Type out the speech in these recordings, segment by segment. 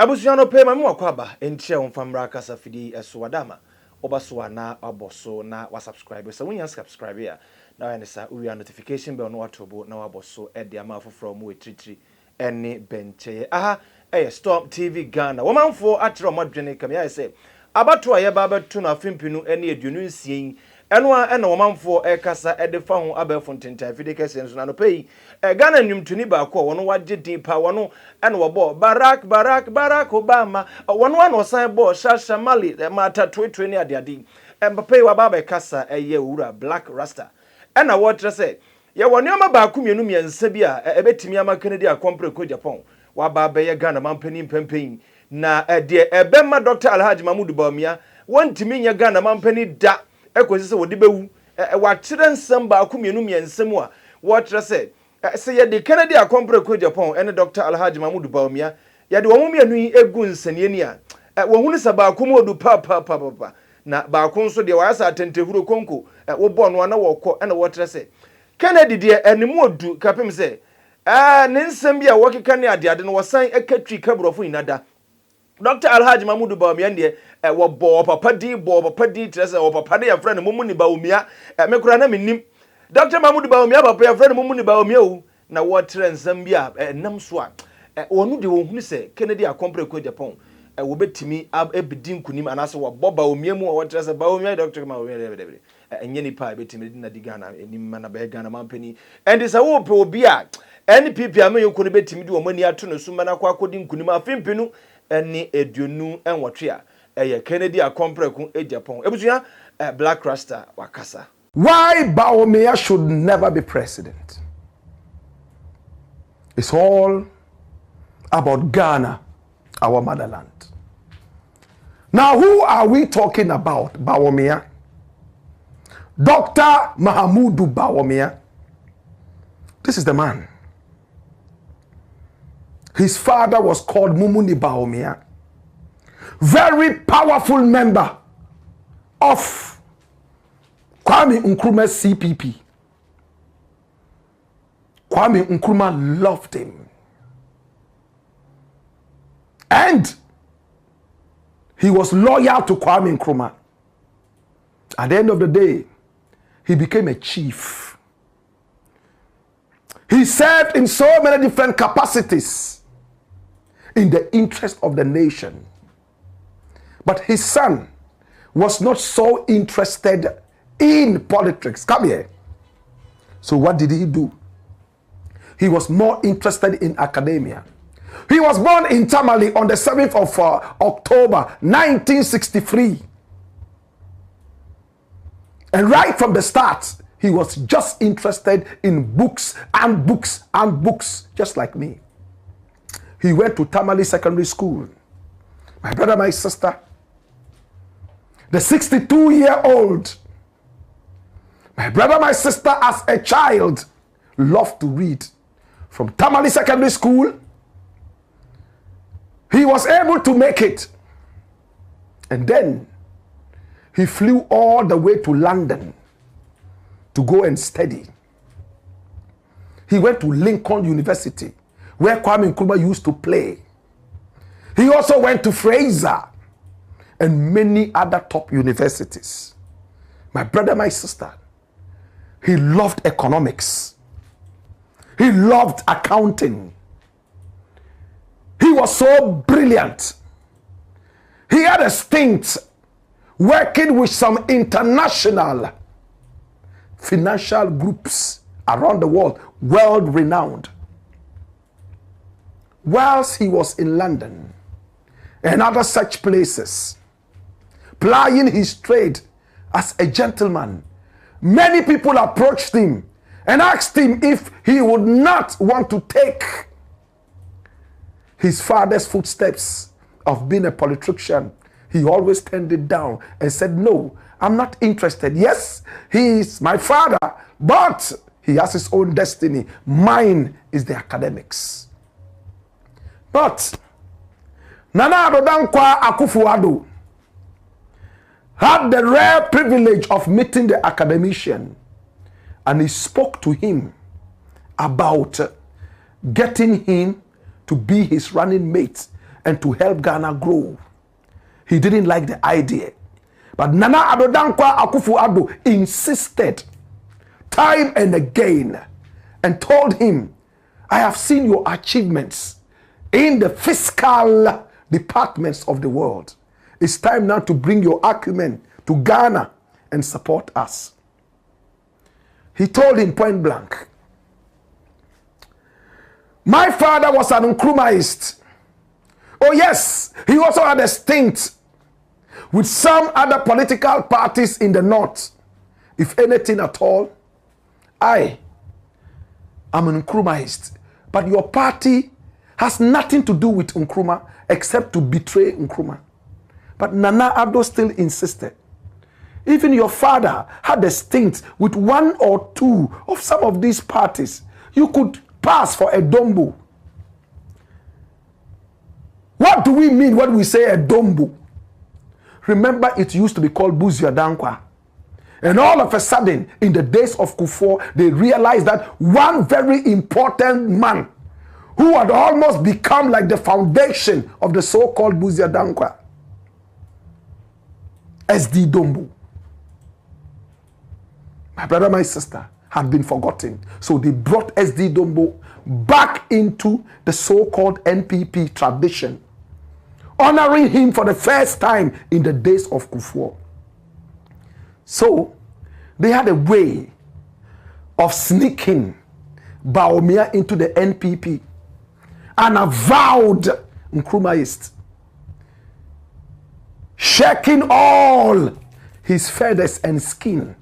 Abusuano pe ma mo kwaba enche on famra kasa fidi eso wadama obaso na aboso na wa subscribe so when you subscribe here na ya nisa we notification bell no watobo na waboso e de ama foforo mu etritri ene benche aha Storm TV Ghana womanfo atire omadwene kam ya say abato aye ba beto na fimpinu ene eduonu nsien eno a ena womanfo kasa de fa ho abefo ntenta fide kese nso na no pei Ghana nwumtuni ba ko wono wagye din pa wono ena wo Barack Obama wono an osan bo Shasha Mali mata 2020 ade Mbappe wa baba kasa eye wura Black Rasta ena wo tre se ye woni ma ba ko mienu miensa bi a ebetimi ama Kennedy akompre ko Japan wa baba ye Ghana mampani pempen na de ebema Dr. Alhaji Mahmoud Bawumia wontimi nya Ghana mampani da ekosi se wodi bewu wa kire nsem ba ko mienu miensem a wo tre se ye de Kennedy akompre ko Japan ene Dr. Alhaji Mahmoud Bawumia ye de wo mienu egu nsanie ni a wo hunu se ba ko modu pa na ba ko nso de wa asa atentehuro konko wo bo no na wo kɔ ene wo tre se Kennedy de animu odu kapem se ne nsem bia wo keka ne ade no wosan ekatwi kabrofo inada Dr. Alhaji Mahmoud Bawumia de wo bo papa di tre se wo papa de ya frɛ no Mumuni Bawumia me kura na menim Dr. Mahmoud Bawumia papa ya frɛ no Mumuni Bawumia o na wo tre nsem bia nam so a wonu de wo hunu se Kennedy akompre ko Japan wo betimi ebidi nkunim anase wo bo Bawumia mu wo tre se Bawumia Dr. Bawumia enye ni pa betimi na di Ghana enim na be Ghana mampani and is a wo pe obi a NPP am yonko ne betimi di wo mani ato no suma na kwa akodi nkunim afimpinu ene eduonu enwotwe a eye Kennedy akompre ko Japan ebutua Black Rasta wakasa. Why Bawumia should never be president? It's all about Ghana, our motherland. Now, who are we talking about? Bawumia? Dr. Mahmoud Bawumia. This is the man. His father was called Mumuni Bawumia. Very powerful member of Kwame Nkrumah's CPP. Kwame Nkrumah loved him. And he was loyal to Kwame Nkrumah. At the end of the day, he became a chief. He served in so many different capacities in the interest of the nation. But his son was not so interested in politics. Come here. So what did he do? He was more interested in academia. He was born in Tamale on the 7th of October 1963. And right from the start, he was just interested in books and books and books, just like me. He went to Tamale Secondary School. My brother, my sister, the 62-year-old, my brother, my sister, as a child, loved to read. From Tamale Secondary School, he was able to make it. And then he flew all the way to London to go and study. He went to Lincoln University, where Kwame Nkrumah used to play. He also went to Fraser and many other top universities. My brother, my sister, he loved economics. He loved accounting. He was so brilliant. He had a stint working with some international financial groups around the world, world-renowned. Whilst he was in London and other such places, plying his trade as a gentleman, many people approached him and asked him if he would not want to take his father's footsteps of being a politician. He always turned it down and said, no, I'm not interested. Yes, he is my father, but he has his own destiny. Mine is the academics. But Nana Addo Dankwa Akufo-Addo had the rare privilege of meeting the academician, and he spoke to him about getting him to be his running mate and to help Ghana grow. He didn't like the idea. But Nana Addo Dankwa Akufo-Addo insisted time and again and told him, I have seen your achievements in the fiscal departments of the world. It's time now to bring your acumen to Ghana and support us. He told him point blank, my father was an Nkrumahist. Oh yes, he also had a stint with some other political parties in the north. If anything at all, I am an Nkrumahist. But your party has nothing to do with Nkrumah except to betray Nkrumah. But Nana Addo still insisted. Even your father had a stint with one or two of some of these parties. You could pass for a dombo. What do we mean when we say a dombo? Remember, it used to be called Buzia Dankwa. And all of a sudden, in the days of Kufuor, they realized that one very important man who had almost become like the foundation of the so-called Buzia Dankwa, SD Dombo, my brother, my sister, had been forgotten. So they brought SD Dombo back into the so-called NPP tradition, honoring him for the first time in the days of Kufuor. So they had a way of sneaking Bawumia into the NPP, an avowed Nkrumahist, shaking all his feathers and skin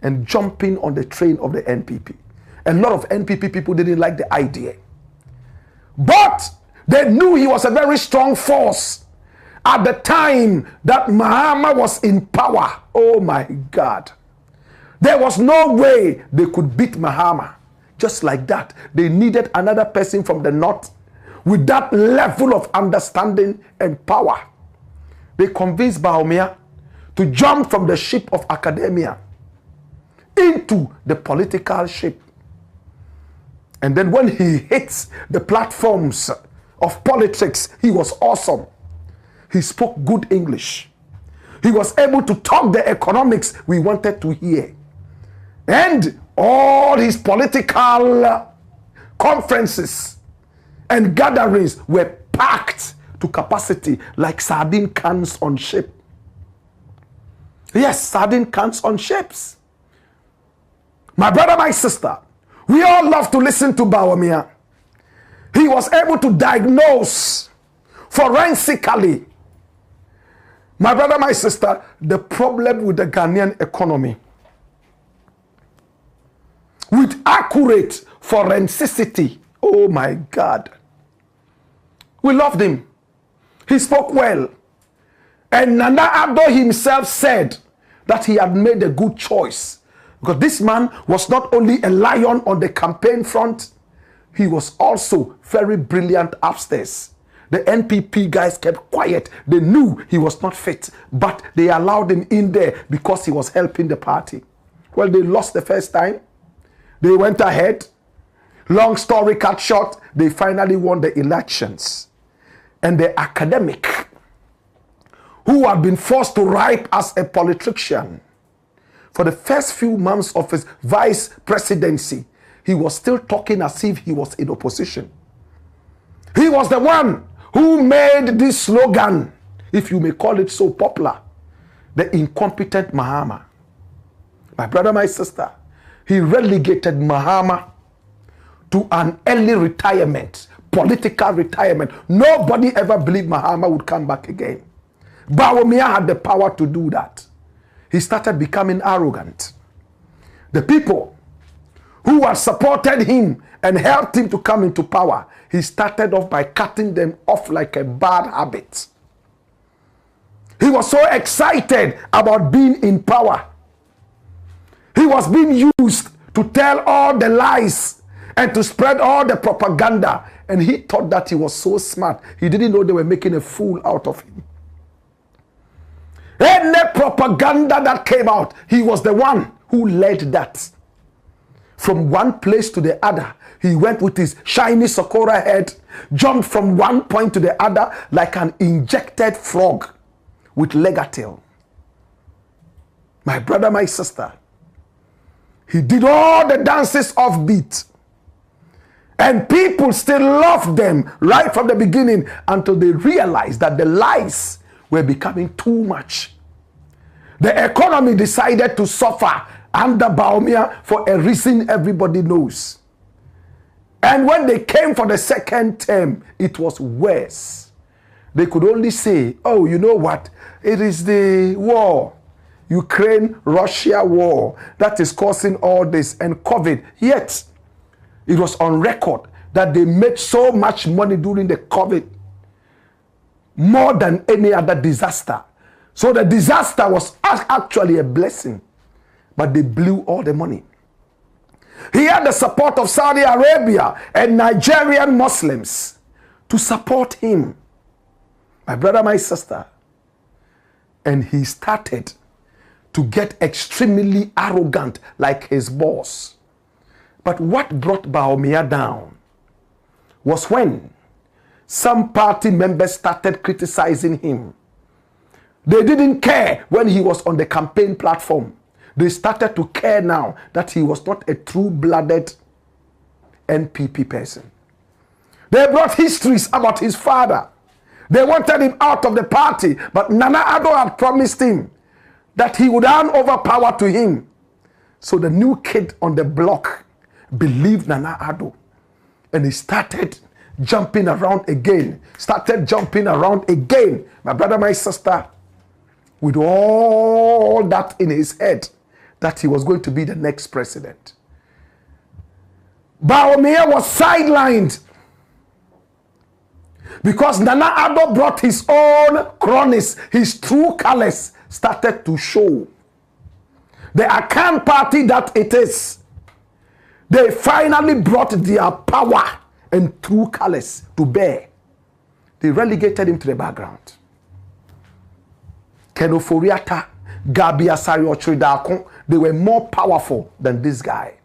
and jumping on the train of the NPP. A lot of NPP people didn't like the idea. But they knew he was a very strong force at the time that Mahama was in power. Oh my God. There was no way they could beat Mahama. Just like that, they needed another person from the north with that level of understanding and power. They convinced Bawumia to jump from the ship of academia into the political ship. And then when he hits the platforms of politics, he was awesome. He spoke good English. He was able to talk the economics we wanted to hear. And all his political conferences and gatherings were packed to capacity like sardine cans on ship. Yes, sardine cans on ships. My brother, my sister, we all love to listen to Bawumia. He was able to diagnose forensically, my brother, my sister, the problem with the Ghanaian economy with accurate forensicity. Oh my God. We loved him. He spoke well. And Nana Addo himself said that he had made a good choice. Because this man was not only a lion on the campaign front, he was also very brilliant upstairs. The NPP guys kept quiet. They knew he was not fit, but they allowed him in there because he was helping the party. Well, they lost the first time. They went ahead. Long story cut short, they finally won the elections. And the academic, who had been forced to write as a politician, for the first few months of his vice presidency, he was still talking as if he was in opposition. He was the one who made this slogan, if you may call it so popular, the incompetent Mahama. My brother, my sister, he relegated Mahama to an early retirement, political retirement. Nobody ever believed Mahama would come back again. Bawumia had the power to do that. He started becoming arrogant. The people who had supported him and helped him to come into power, he started off by cutting them off like a bad habit. He was so excited about being in power. He was being used to tell all the lies and to spread all the propaganda. And he thought that he was so smart. He didn't know they were making a fool out of him. Any propaganda that came out, he was the one who led that. from one place to the other. He went with his shiny Sakura head, jumped from one point to the other like an injected frog with legatil. My brother, my sister, he did all the dances off beat. And people still loved them right from the beginning until they realized that the lies were becoming too much. The economy decided to suffer under Bawumia for a reason everybody knows. And when they came for the second term, it was worse. They could only say, oh, you know what? It is the war, Ukraine-Russia war, that is causing all this, and COVID. Yet, it was on record that they made so much money during the COVID, more than any other disaster. So the disaster was actually a blessing, but they blew all the money. He had the support of Saudi Arabia and Nigerian Muslims to support him. My brother, my sister. And he started to get extremely arrogant like his boss. But what brought Bawumia down was when some party members started criticizing him. They didn't care when he was on the campaign platform. They started to care now that he was not a true-blooded NPP person. They brought histories about his father. They wanted him out of the party, but Nana Addo had promised him that he would hand over power to him. So the new kid on the block believed Nana Addo, and he started jumping around again. My brother, my sister, with all that in his head, that he was going to be the next president. Bawumia was sidelined because Nana Addo brought his own cronies, his true colors started to show. The Akan party that it is, they finally brought their power and true colors to bear. They relegated him to the background. Kenoforiata, Gabia Sario Tridakon, they were more powerful than this guy.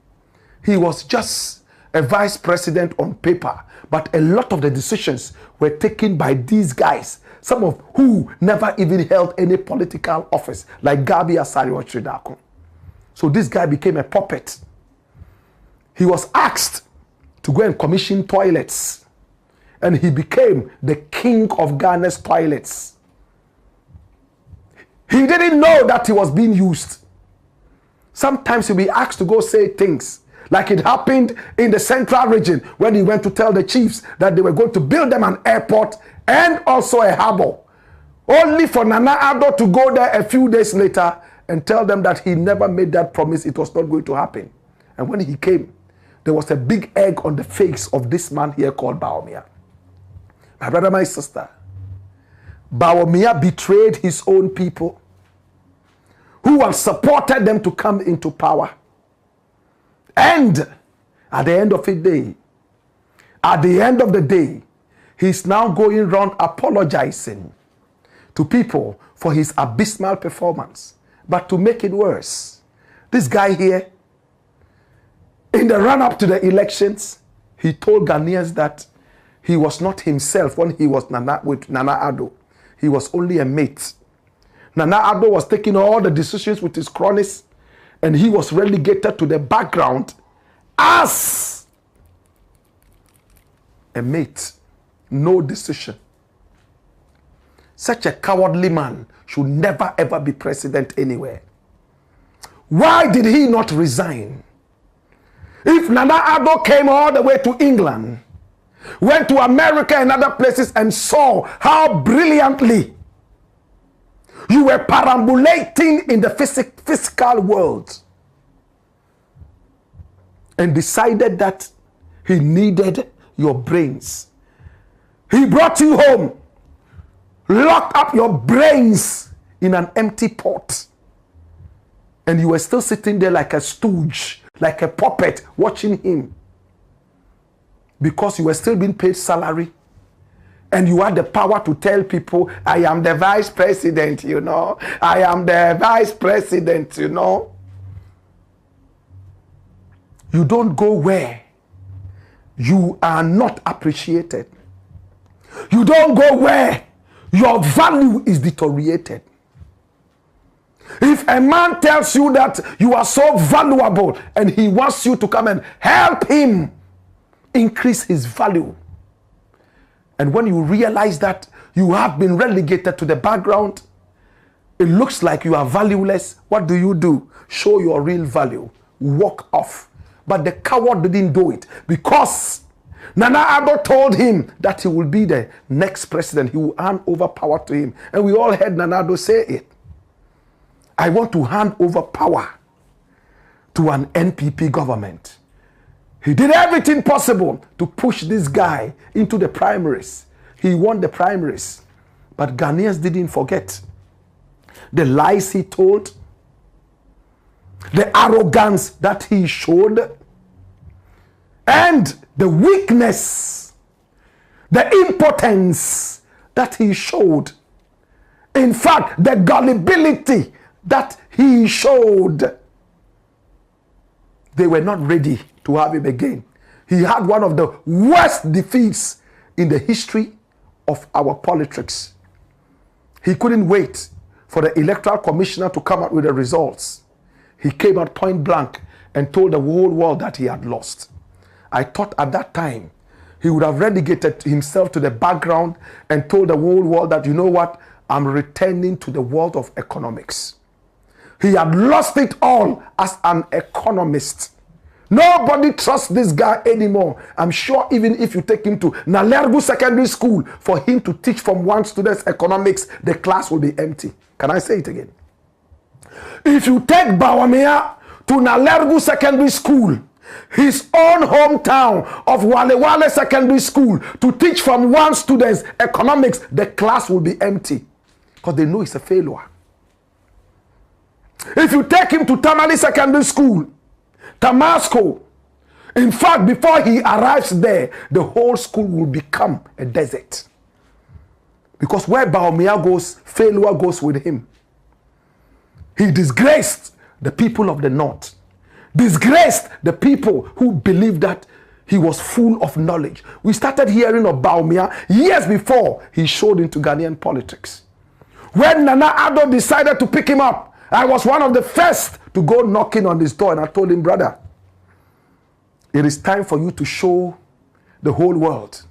He was just a vice president on paper, but a lot of the decisions were taken by these guys, some of who never even held any political office, like Gabia Sario Tridakon. So this guy became a puppet. He was asked to go and commission toilets, and he became the king of Ghana's toilets. He didn't know that he was being used. Sometimes he'll be asked to go say things, like it happened in the central region when he went to tell the chiefs that they were going to build them an airport and also a harbor, only for Nana Addo to go there a few days later and tell them that he never made that promise. It was not going to happen. And when he came, there was a big egg on the face of this man here called Bawumia. My brother, my sister, Bawumia betrayed his own people who had supported them to come into power. And at the end of the day, he's now going around apologizing to people for his abysmal performance. But to make it worse, this guy here, in the run-up to the elections, he told Ghanaians that he was not himself when he was with Nana Addo. He was only a mate. Nana Addo was taking all the decisions with his cronies, and he was relegated to the background as a mate. No decision. Such a cowardly man should never ever be president anywhere. Why did he not resign? If Nana Addo came all the way to England, went to America and other places and saw how brilliantly you were perambulating in the physical world, and decided that he needed your brains, he brought you home, locked up your brains in an empty pot, and you were still sitting there like a stooge, like a puppet, watching him, because you were still being paid salary, and you had the power to tell people, I am the vice president, you know. I am the vice president, you know. You don't go where you are not appreciated. You don't go where your value is deteriorated. If a man tells you that you are so valuable and he wants you to come and help him increase his value, and when you realize that you have been relegated to the background, it looks like you are valueless, what do? Show your real value. Walk off. But the coward didn't do it because Nana Addo told him that he will be the next president. He will hand over power to him. And we all heard Nana Addo say it. I want to hand over power to an NPP government. He did everything possible to push this guy into the primaries. He won the primaries. But Ghanaians didn't forget the lies he told, the arrogance that he showed, and the weakness, the impotence that he showed. In fact, the gullibility that he showed. They were not ready to have him again. He had one of the worst defeats in the history of our politics. He couldn't wait for the electoral commissioner to come out with the results. He came out point blank and told the whole world that he had lost. I thought at that time he would have relegated himself to the background and told the whole world that, you know what, I'm returning to the world of economics. He had lost it all as an economist. Nobody trusts this guy anymore. I'm sure even if you take him to Nalergu Secondary School for him to teach from one student's economics, the class will be empty. Can I say it again? If you take Bawumia to Nalergu Secondary School, his own hometown of Wale Secondary School, to teach from one student's economics, the class will be empty because they know it's a failure. If you take him to Tamale Secondary School, Tamasco, in fact, before he arrives there, the whole school will become a desert. Because where Bawumia goes, failure goes with him. He disgraced the people of the North, disgraced the people who believed that he was full of knowledge. We started hearing of Bawumia years before he showed into Ghanaian politics. When Nana Addo decided to pick him up, I was one of the first to go knocking on his door, and I told him, brother, it is time for you to show the whole world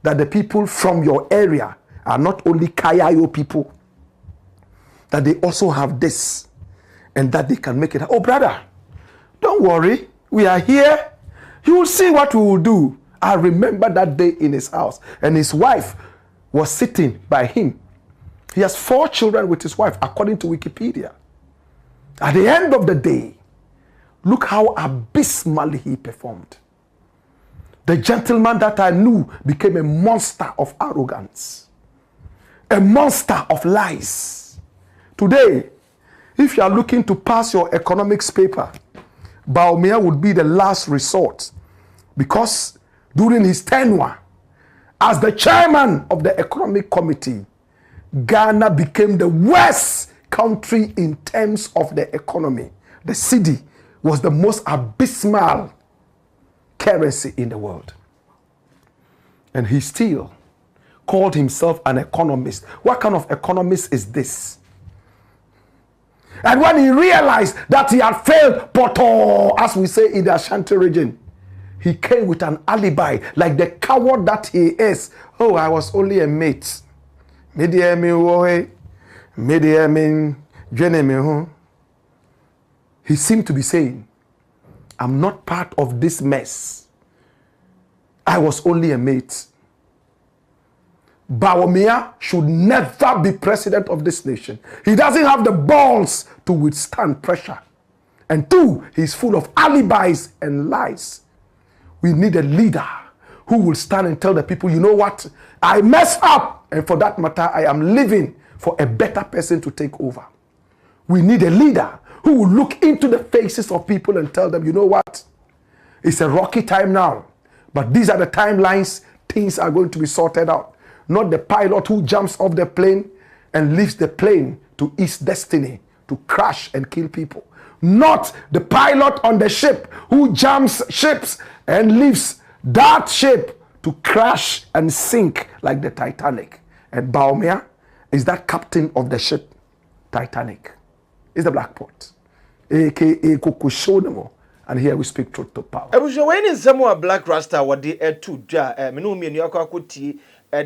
that the people from your area are not only Kayayo people, that they also have this, and that they can make it. Oh, brother, don't worry, we are here. You will see what we will do. I remember that day in his house, and his wife was sitting by him. He has 4 children with his wife, according to Wikipedia. At the end of the day, look how abysmally he performed. The gentleman that I knew became a monster of arrogance, a monster of lies. Today, if you are looking to pass your economics paper, Bawumia would be the last resort, because during his tenure as the chairman of the economic committee, Ghana became the worst country in terms of the economy. The cedi was the most abysmal currency in the world. And he still called himself an economist. What kind of economist is this? And when he realized that he had failed, poto, as we say in the Ashanti region, he came with an alibi, like the coward that he is. Oh, I was only a mate. He seemed to be saying, I'm not part of this mess. I was only a mate. Bawumia should never be president of this nation. He doesn't have the balls to withstand pressure. And 2, he's full of alibis and lies. We need a leader who will stand and tell the people, you know what? I messed up. And for that matter, I am living for a better person to take over. We need a leader who will look into the faces of people and tell them, you know what? It's a rocky time now, but these are the timelines. Things are going to be sorted out. Not the pilot who jumps off the plane and leaves the plane to its destiny, to crash and kill people. not the pilot on the ship who jumps ships and leaves that ship to crash and sink like the Titanic. And Bawumia is that captain of the ship Titanic. Is the Blackpot, aka Kokoshonemo. And here we speak truth to power. I was waiting somewhere Black Rasta what the air to ja me ni akwakuti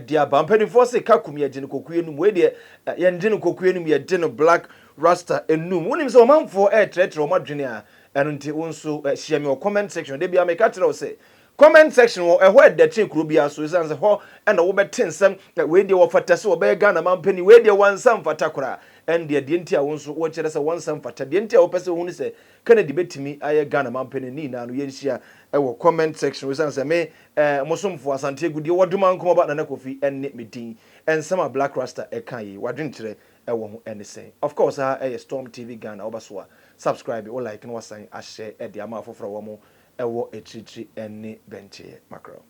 dia bampani force kakumi agene kokuye num we de yendene kokuye num ye de no Black Rasta enum wonim se o manfo tretre o madwene a eno nti wonso hia me comment section de bia me ka tell say comment section wo ehwe de che kuro bia so isanse ho na wo betensem we de wo fata se wo be ga na mampani we de wansam fata kora and de nti a wonso wo kire se wansam fata de nti a wo pese hu ni se kana de betimi aye ga na mampani ni na no yenhia wo comment section we isanse me mosomfo asante gudi wo duma nkomo ba na kofi enne medin and some Black Rasta e kan yi wadwen kire wo ho enne say of course Storm TV Ghana obaso a subscribe or like no wasan a share e de ama afoforo wo mo ewo echichi enne benche macro